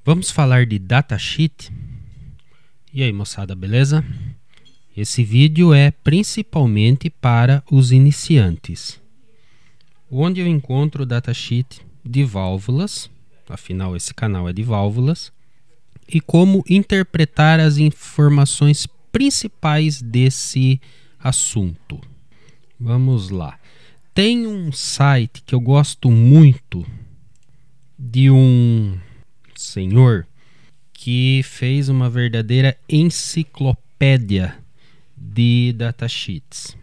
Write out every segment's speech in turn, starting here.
Vamos falar de datasheet? E aí, moçada, beleza? Esse vídeo é principalmente para os iniciantes, onde eu encontro o datasheet de válvulas, afinal esse canal é de válvulas, e como interpretar as informações principais desse assunto. Vamos lá. Tem um site que eu gosto muito de um senhor que fez uma verdadeira enciclopédia de datasheets.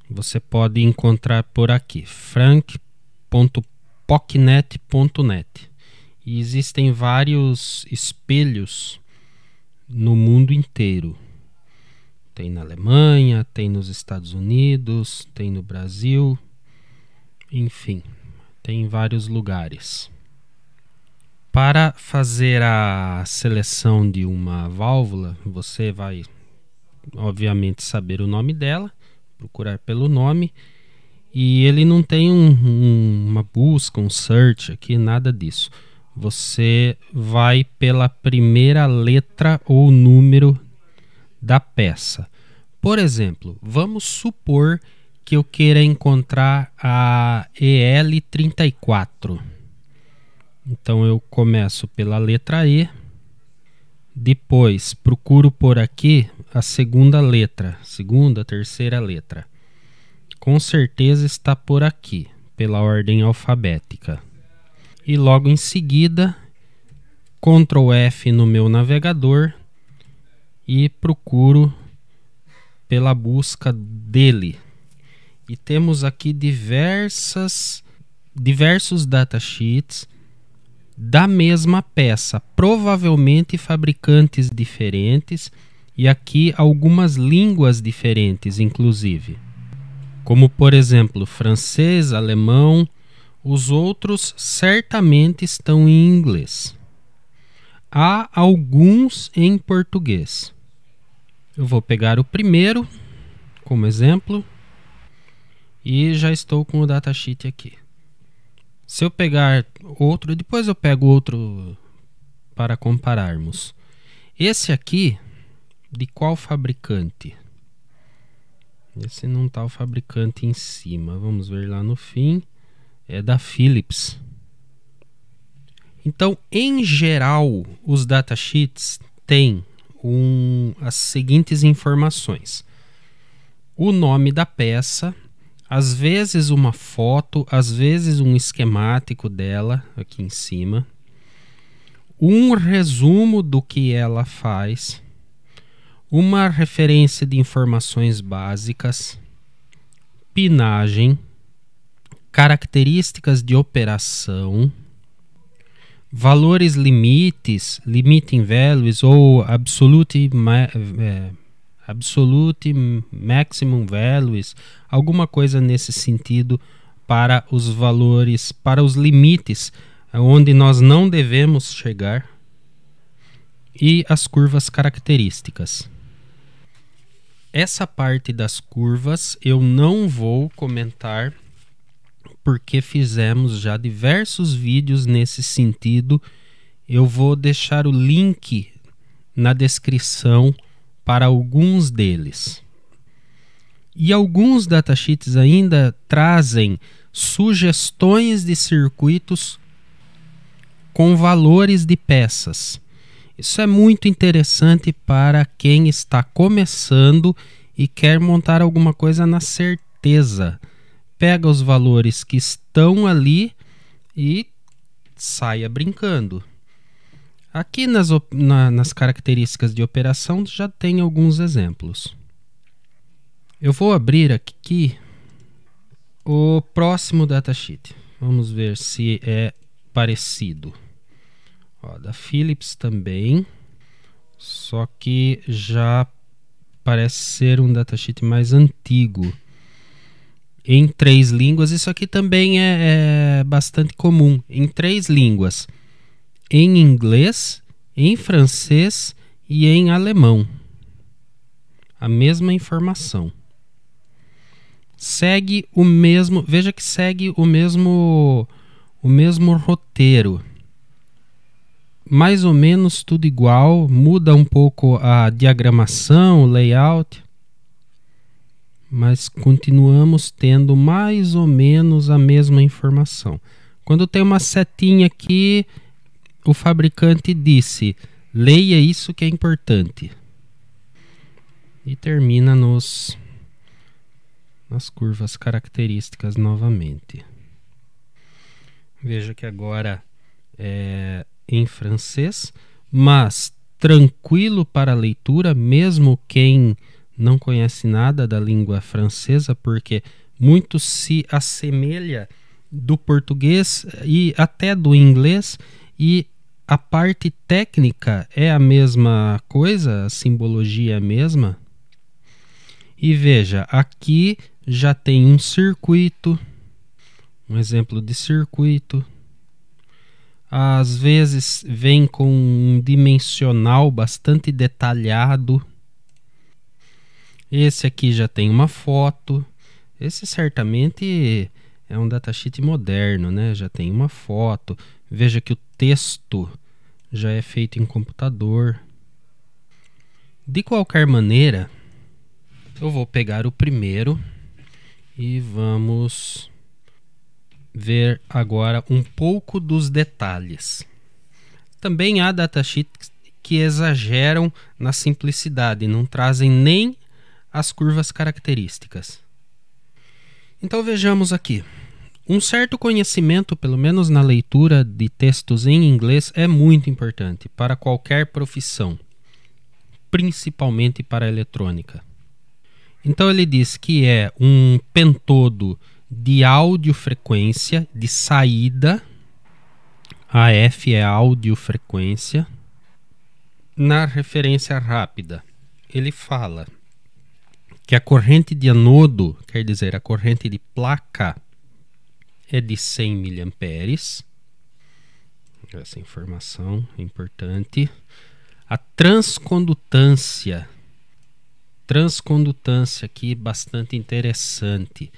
Você pode encontrar por aqui, frank.pocnet.net. E existem vários espelhos no mundo inteiro. Tem na Alemanha, tem nos Estados Unidos, tem no Brasil, enfim, tem em vários lugares. Para fazer a seleção de uma válvula, você vai, obviamente, saber o nome dela, procurar pelo nome, e ele não tem uma busca, um search aqui, nada disso. Você vai pela primeira letra ou número da peça. Por exemplo, vamos supor que eu queira encontrar a EL34. Então eu começo pela letra E, depois procuro por aqui a segunda letra, segunda, terceira letra. Com certeza está por aqui, pela ordem alfabética. E logo em seguida, Ctrl F no meu navegador e procuro pela busca dele. E temos aqui diversos datasheets da mesma peça, provavelmente fabricantes diferentes, e aqui algumas línguas diferentes, inclusive. Como, por exemplo, francês, alemão. Os outros certamente estão em inglês. Há alguns em português. Eu vou pegar o primeiro como exemplo e já estou com o datasheet aqui. Se eu pegar outro, depois eu pego outro para compararmos. Esse aqui, de qual fabricante? Esse não está o fabricante em cima. Vamos ver lá no fim. É da Philips. Então, em geral, os datasheets têm as seguintes informações: o nome da peça, às vezes uma foto, às vezes um esquemático dela aqui em cima, um resumo do que ela faz, uma referência de informações básicas, pinagem, características de operação, valores limites, limiting values ou absolute maximum values, alguma coisa nesse sentido para os valores, para os limites onde nós não devemos chegar, e as curvas características. Essa parte das curvas eu não vou comentar, porque fizemos já diversos vídeos nesse sentido. Eu vou deixar o link na descrição para alguns deles. E alguns datasheets ainda trazem sugestões de circuitos com valores de peças. Isso é muito interessante para quem está começando e quer montar alguma coisa na certeza. Pega os valores que estão ali e saia brincando. Aqui nas características de operação já tem alguns exemplos. Eu vou abrir aqui o próximo datasheet. Vamos ver se é parecido. Ó, da Philips também, só que já parece ser um datasheet mais antigo. Em 3 línguas, isso aqui também é bastante comum. Em 3 línguas: em inglês, em francês e em alemão. A mesma informação. Segue o mesmo, veja que segue o mesmo roteiro. mais ou menos tudo igual, muda um pouco a diagramação, o layout, mas continuamos tendo mais ou menos a mesma informação. Quando tem uma setinha aqui, o fabricante disse: leia isso que é importante. E termina nas curvas características novamente. Veja que agora é em francês, mas tranquilo para a leitura, mesmo quem não conhece nada da língua francesa, porque muito se assemelha do português e até do inglês, e a parte técnica é a mesma coisa, a simbologia é a mesma. E veja, aqui já tem um circuito, um exemplo de circuito. Às vezes vem com um dimensional bastante detalhado. Esse aqui já tem uma foto. Esse certamente é um datasheet moderno, né? Já tem uma foto. Veja que o texto já é feito em computador. De qualquer maneira, eu vou pegar o primeiro e vamos ver agora um pouco dos detalhes. Também há datasheets que exageram na simplicidade, não trazem nem as curvas características. Então vejamos aqui. Um certo conhecimento, pelo menos na leitura de textos em inglês, é muito importante para qualquer profissão, principalmente para a eletrônica. Então ele diz que é um pentodo de audiofrequência, de saída. AF é audiofrequência. Na referência rápida, ele fala que a corrente de anodo, quer dizer, a corrente de placa, é de 100 mA. Essa informação é importante. A transcondutância aqui bastante interessante.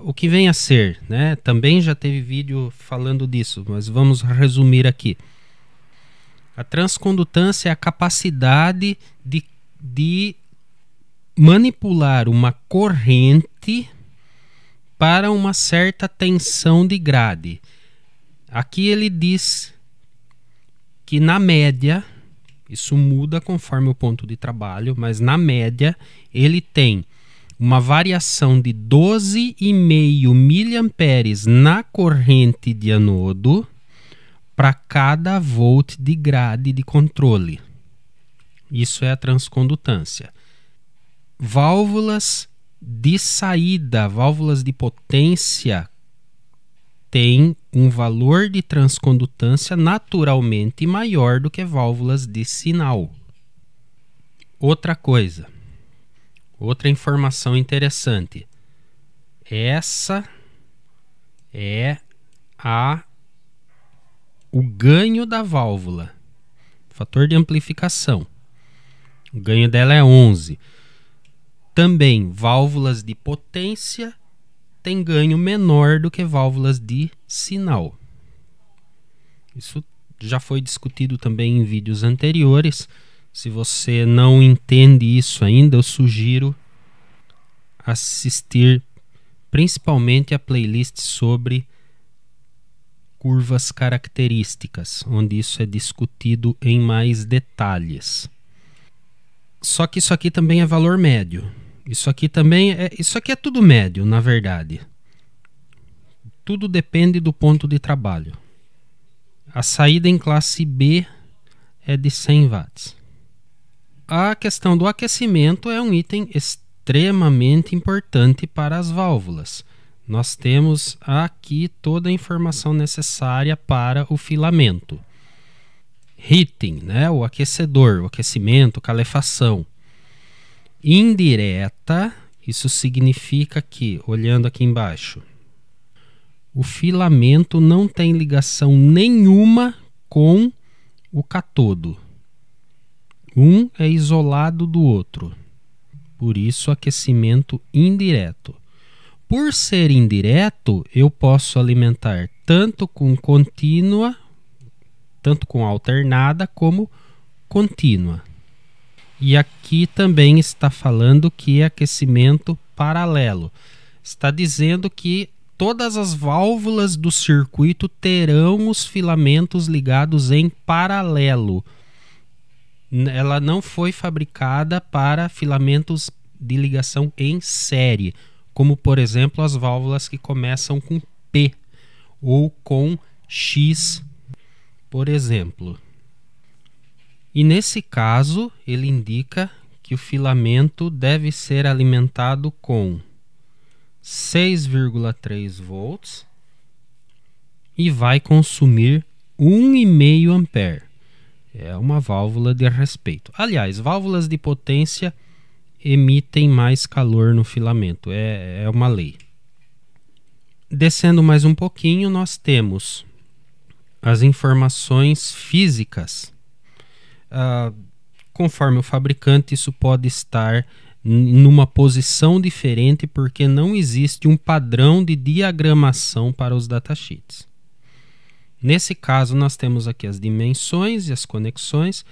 O que vem a ser, né? Também já teve vídeo falando disso, mas vamos resumir aqui. A transcondutância é a capacidade de manipular uma corrente para uma certa tensão de grade. Aqui ele diz que na média, isso muda conforme o ponto de trabalho, mas na média ele tem uma variação de 12,5 mA na corrente de anodo para cada volt de grade de controle. Isso é a transcondutância. Válvulas de saída, válvulas de potência, têm um valor de transcondutância naturalmente maior do que válvulas de sinal. Outra coisa, outra informação interessante. Essa é o ganho da válvula, fator de amplificação. O ganho dela é 11. Também válvulas de potência têm ganho menor do que válvulas de sinal. Isso já foi discutido também em vídeos anteriores. Se você não entende isso ainda, eu sugiro assistir principalmente a playlist sobre curvas características, onde isso é discutido em mais detalhes. Só que isso aqui também é valor médio. Isso aqui é tudo médio, na verdade. Tudo depende do ponto de trabalho. A saída em classe B é de 100 watts. A questão do aquecimento é um item extremamente importante para as válvulas. Nós temos aqui toda a informação necessária para o filamento. Heating, né? O aquecedor, o aquecimento, calefação. Indireta, isso significa que, olhando aqui embaixo, o filamento não tem ligação nenhuma com o catodo. Um é isolado do outro. Por isso, aquecimento indireto. Por ser indireto, eu posso alimentar tanto com contínua, tanto com alternada como contínua. E aqui também está falando que é aquecimento paralelo. Está dizendo que todas as válvulas do circuito terão os filamentos ligados em paralelo. Ela não foi fabricada para filamentos de ligação em série, como por exemplo as válvulas que começam com P ou com X, por exemplo. E nesse caso, ele indica que o filamento deve ser alimentado com 6,3 volts e vai consumir 1,5 ampere. É uma válvula de respeito. Aliás, válvulas de potência emitem mais calor no filamento. É uma lei. Descendo mais um pouquinho, nós temos as informações físicas. Conforme o fabricante, isso pode estar numa posição diferente porque não existe um padrão de diagramação para os datasheets. Nesse caso, nós temos aqui as dimensões e as conexões.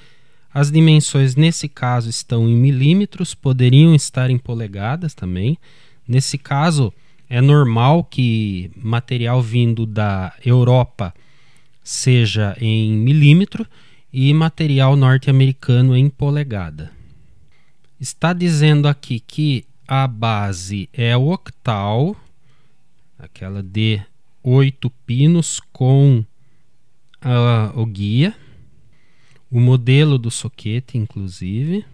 As dimensões, nesse caso, estão em milímetros, poderiam estar em polegadas também. Nesse caso, é normal que material vindo da Europa seja em milímetro e material norte-americano em polegada. Está dizendo aqui que a base é octal, aquela de 8 pinos com o guia, o modelo do soquete, inclusive,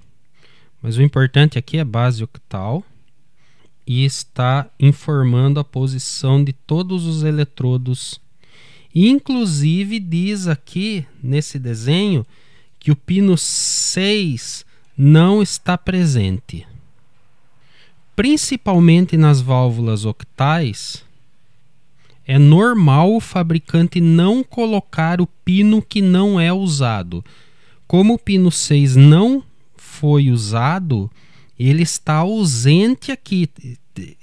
mas o importante aqui é a base octal e está informando a posição de todos os eletrodos. Inclusive diz aqui nesse desenho que o pino 6 não está presente. Principalmente nas válvulas octais, é normal o fabricante não colocar o pino que não é usado. Como o pino 6 não foi usado, ele está ausente aqui,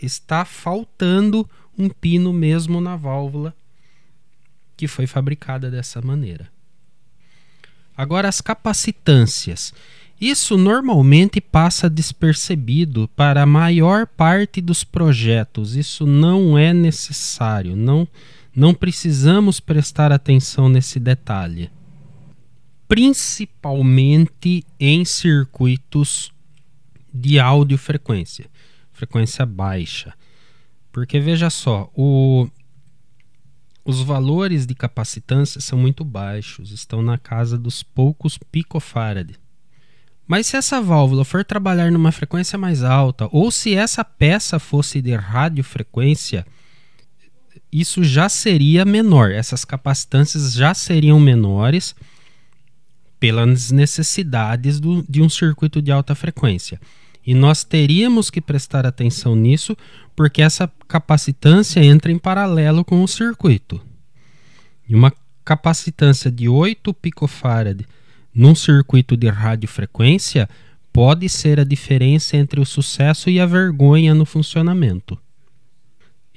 está faltando um pino mesmo na válvula que foi fabricada dessa maneira. Agora, as capacitâncias. Isso normalmente passa despercebido para a maior parte dos projetos. Isso não é necessário. Não precisamos prestar atenção nesse detalhe. Principalmente em circuitos de audiofrequência, frequência baixa. Porque veja só, os valores de capacitância são muito baixos, estão na casa dos poucos picofarad. Mas se essa válvula for trabalhar numa frequência mais alta, ou se essa peça fosse de radiofrequência, isso já seria menor. Essas capacitâncias já seriam menores pelas necessidades de um circuito de alta frequência. E nós teríamos que prestar atenção nisso, porque essa capacitância entra em paralelo com o circuito. E uma capacitância de 8 picofarad num circuito de radiofrequência pode ser a diferença entre o sucesso e a vergonha no funcionamento.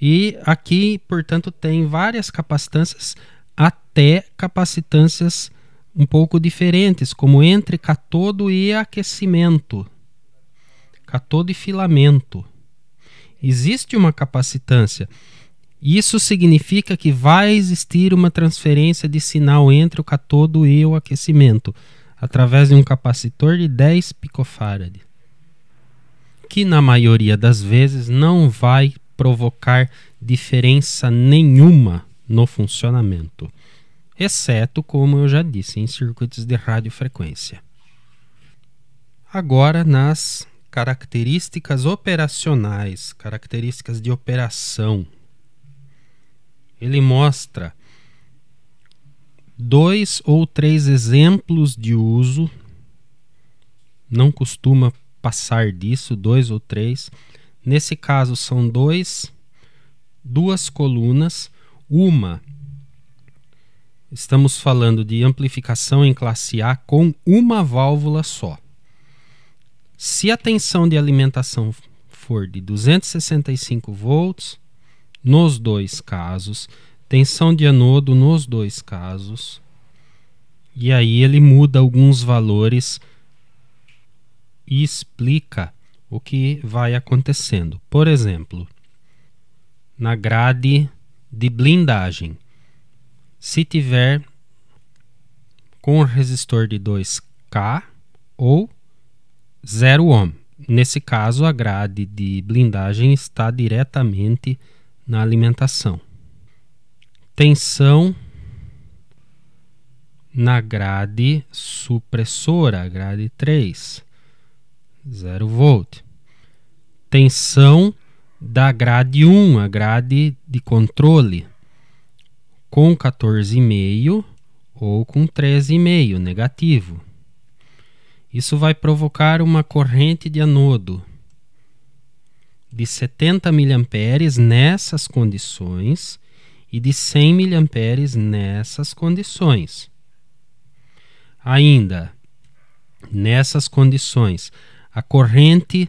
E aqui, portanto, tem várias capacitâncias, até capacitâncias um pouco diferentes, como entre catodo e aquecimento. Catodo e filamento. Existe uma capacitância. Isso significa que vai existir uma transferência de sinal entre o catodo e o aquecimento, através de um capacitor de 10 picofarad, que na maioria das vezes não vai provocar diferença nenhuma no funcionamento, exceto, como eu já disse, em circuitos de radiofrequência. Agora, nas características operacionais, características de operação, ele mostra 2 ou 3 exemplos de uso, não costuma passar disso, 2 ou 3. Nesse caso são duas colunas, uma, estamos falando de amplificação em classe A com uma válvula só. Se a tensão de alimentação for de 265 volts, nos dois casos, tensão de anodo nos dois casos, E aí ele muda alguns valores e explica o que vai acontecendo. Por exemplo, na grade de blindagem, se tiver com resistor de 2K ou 0 ohm. Nesse caso, a grade de blindagem está diretamente na alimentação. Tensão na grade supressora, grade 3, 0 volt. Tensão da grade 1, a grade de controle, com 14,5 ou com 13,5, negativo. Isso vai provocar uma corrente de anodo de 70 mA nessas condições e de 100 mA nessas condições. Ainda, nessas condições, a corrente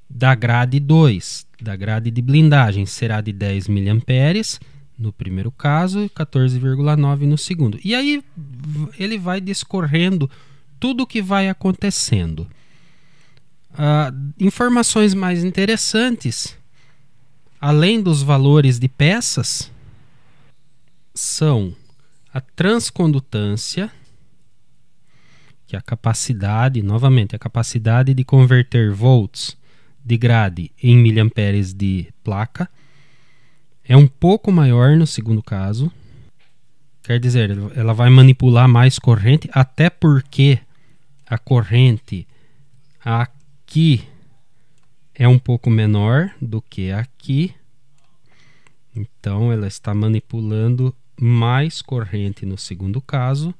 da grade 2, da grade de blindagem, será de 10 mA no primeiro caso e 14,9 no segundo. E aí ele vai discorrendo tudo o que vai acontecendo. Informações mais interessantes, além dos valores de peças, são a transcondutância, que é a capacidade, novamente, a capacidade de converter volts de grade em miliamperes de placa. É um pouco maior no segundo caso. Quer dizer, ela vai manipular mais corrente, até porque a corrente aqui é um pouco menor do que aqui. Então, ela está manipulando mais corrente no segundo caso.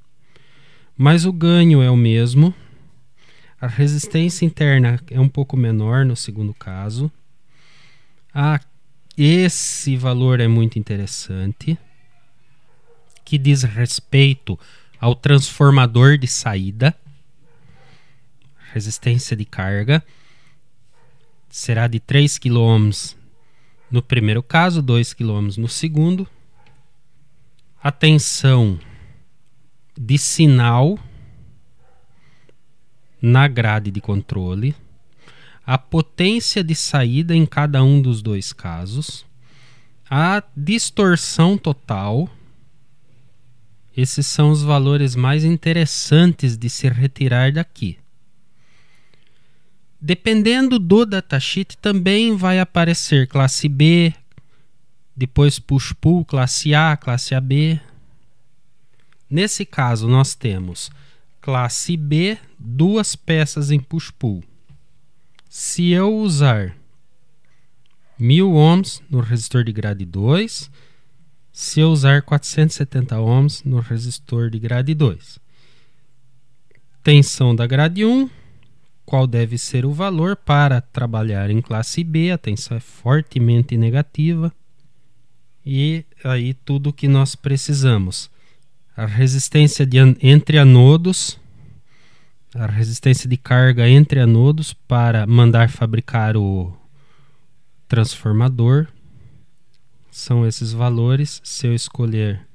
Mas o ganho é o mesmo. A resistência interna é um pouco menor no segundo caso. Esse valor é muito interessante, que diz respeito ao transformador de saída. Resistência de carga será de 3 kΩ no primeiro caso, 2 kΩ no segundo. A tensão de sinal na grade de controle, a potência de saída em cada um dos dois casos, a distorção total. Esses são os valores mais interessantes de se retirar daqui. Dependendo do datasheet, também vai aparecer classe B, depois push-pull, classe A, classe AB. Nesse caso, nós temos classe B, 2 peças em push-pull. Se eu usar 1000 ohms no resistor de grade 2, se eu usar 470 ohms no resistor de grade 2. Tensão da grade 1, qual deve ser o valor para trabalhar em classe B? A tensão é fortemente negativa. E aí tudo que nós precisamos. A resistência entre anodos, a resistência de carga entre anodos para mandar fabricar o transformador. São esses valores. Se eu escolher,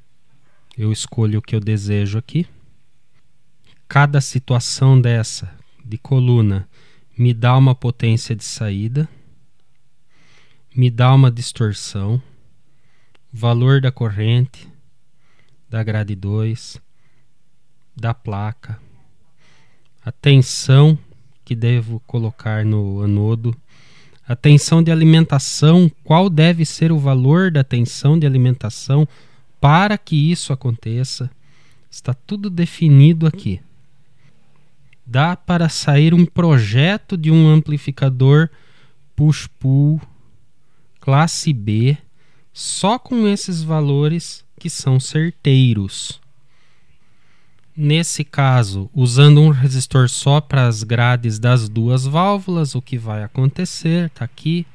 eu escolho o que eu desejo aqui. Cada situação dessa de coluna me dá uma potência de saída, me dá uma distorção, valor da corrente, da grade 2, da placa, a tensão que devo colocar no anodo, a tensão de alimentação, qual deve ser o valor da tensão de alimentação para que isso aconteça. Está tudo definido aqui. Dá para sair um projeto de um amplificador push-pull classe B só com esses valores que são certeiros. Nesse caso, usando um resistor só para as grades das duas válvulas, o que vai acontecer está aqui.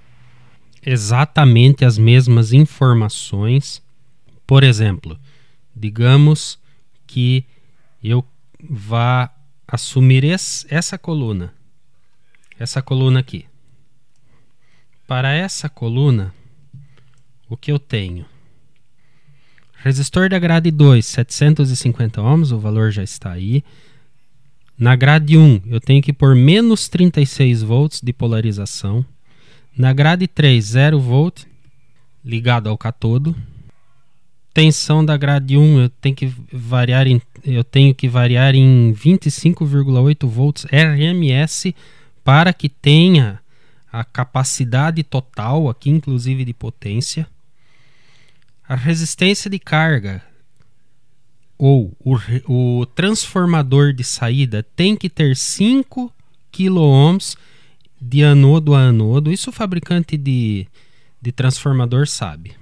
Exatamente as mesmas informações. Por exemplo, digamos que eu vá assumir essa coluna aqui. Para essa coluna, o que eu tenho? Resistor da grade 2, 750 ohms, o valor já está aí. Na grade 1, eu tenho que pôr menos 36 volts de polarização. Na grade 3, 0 volt, ligado ao catodo. Tensão da grade 1, eu tenho que variar em 25,8 volts RMS para que tenha a capacidade total aqui, inclusive de potência. A resistência de carga ou o transformador de saída tem que ter 5 kΩ de anodo a anodo. Isso o fabricante de transformador sabe.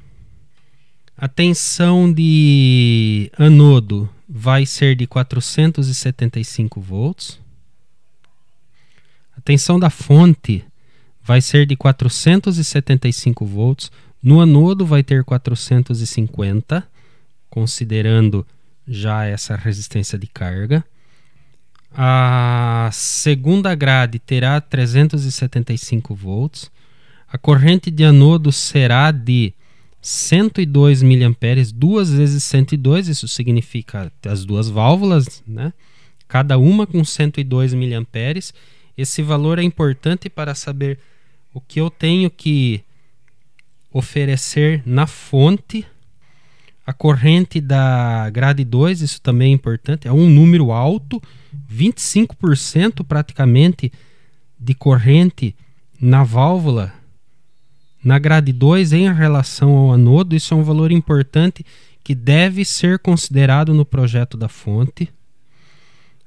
A tensão de anodo vai ser de 475 volts. A tensão da fonte vai ser de 475 volts. No anodo vai ter 450, considerando já essa resistência de carga. A segunda grade terá 375 volts. A corrente de anodo será de 102 mA, 2 vezes 102, isso significa as duas válvulas, né? Cada uma com 102 mA. Esse valor é importante para saber o que eu tenho que oferecer na fonte. A corrente da grade 2, isso também é importante, é um número alto, 25% praticamente de corrente na válvula, na grade 2 em relação ao anodo. Isso é um valor importante que deve ser considerado no projeto da fonte.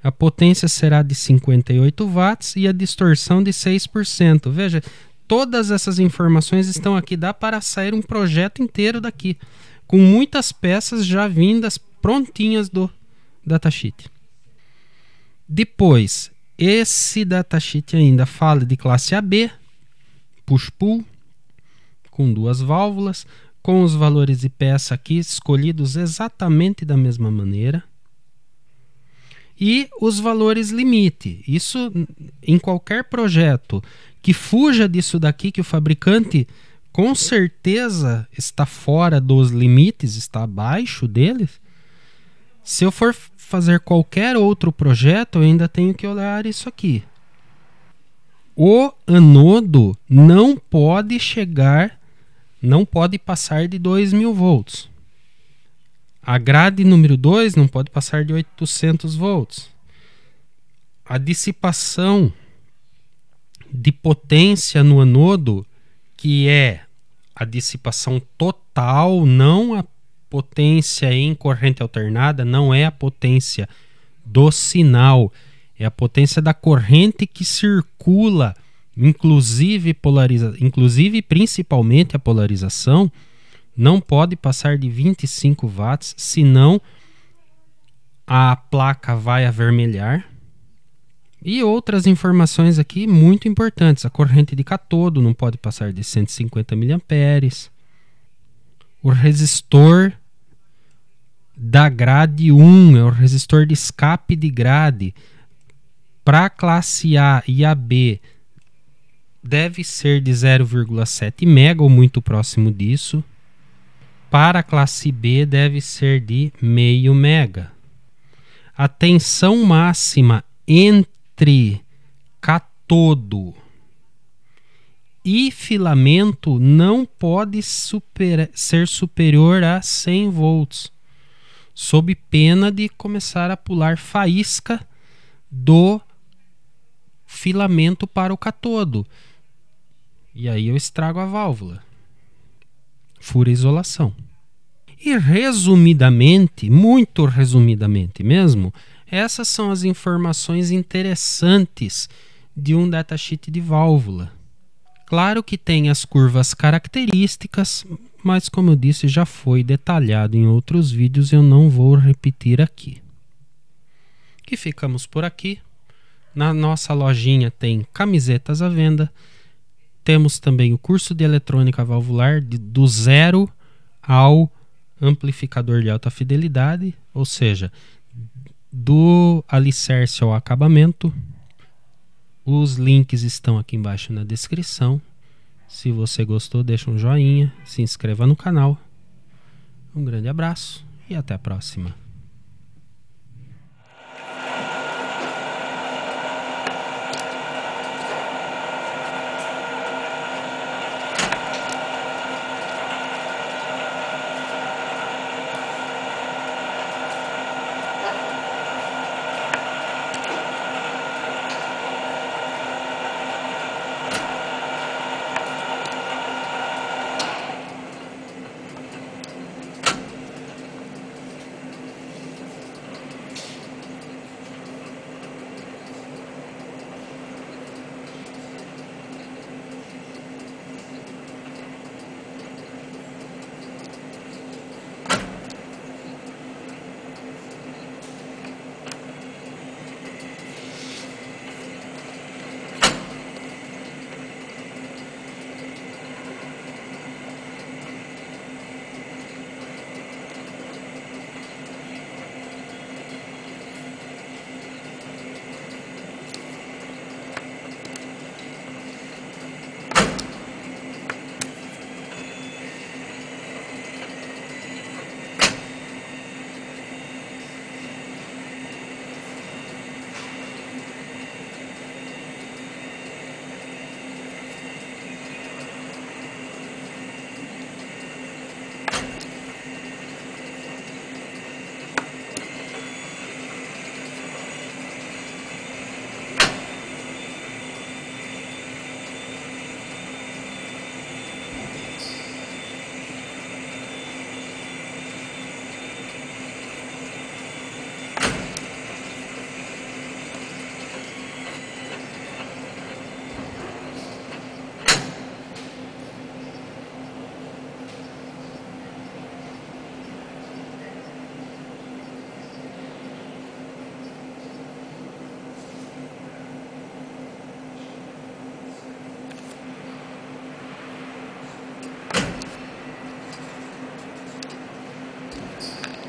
A potência será de 58 watts e a distorção de 6%. Veja, todas essas informações estão aqui, dá para sair um projeto inteiro daqui, com muitas peças já vindas prontinhas do datasheet. Depois, esse datasheet ainda fala de classe AB, push-pull, com 2 válvulas, com os valores de peça aqui escolhidos exatamente da mesma maneira. E os valores limite. Isso em qualquer projeto que fuja disso daqui, que o fabricante com certeza está fora dos limites, está abaixo deles. Se eu for fazer qualquer outro projeto, eu ainda tenho que olhar isso aqui. O anodo não pode passar de 2.000 volts. A grade número 2 não pode passar de 800 volts. A dissipação de potência no anodo, que é a dissipação total, não a potência em corrente alternada, não é a potência do sinal, é a potência da corrente que circula, inclusive principalmente a polarização, não pode passar de 25 watts, senão a placa vai avermelhar. E outras informações aqui muito importantes. A corrente de catodo não pode passar de 150 mA. O resistor da grade 1 é o resistor de escape de grade. Para a classe A e AB deve ser de 0,7 mega ou muito próximo disso. Para a classe B deve ser de meio mega. A tensão máxima entre catodo e filamento não pode ser superior a 100 volts, sob pena de começar a pular faísca do filamento para o catodo. E aí eu estrago a válvula. Fura isolação. E resumidamente, muito resumidamente mesmo, essas são as informações interessantes de um datasheet de válvula. Claro que tem as curvas características, mas como eu disse, já foi detalhado em outros vídeos, eu não vou repetir aqui. Que ficamos por aqui. Na nossa lojinha tem camisetas à venda. Temos também o curso de eletrônica valvular do zero ao amplificador de alta fidelidade, ou seja, do alicerce ao acabamento. Os links estão aqui embaixo na descrição. Se você gostou, deixa um joinha, se inscreva no canal. Um grande abraço e até a próxima.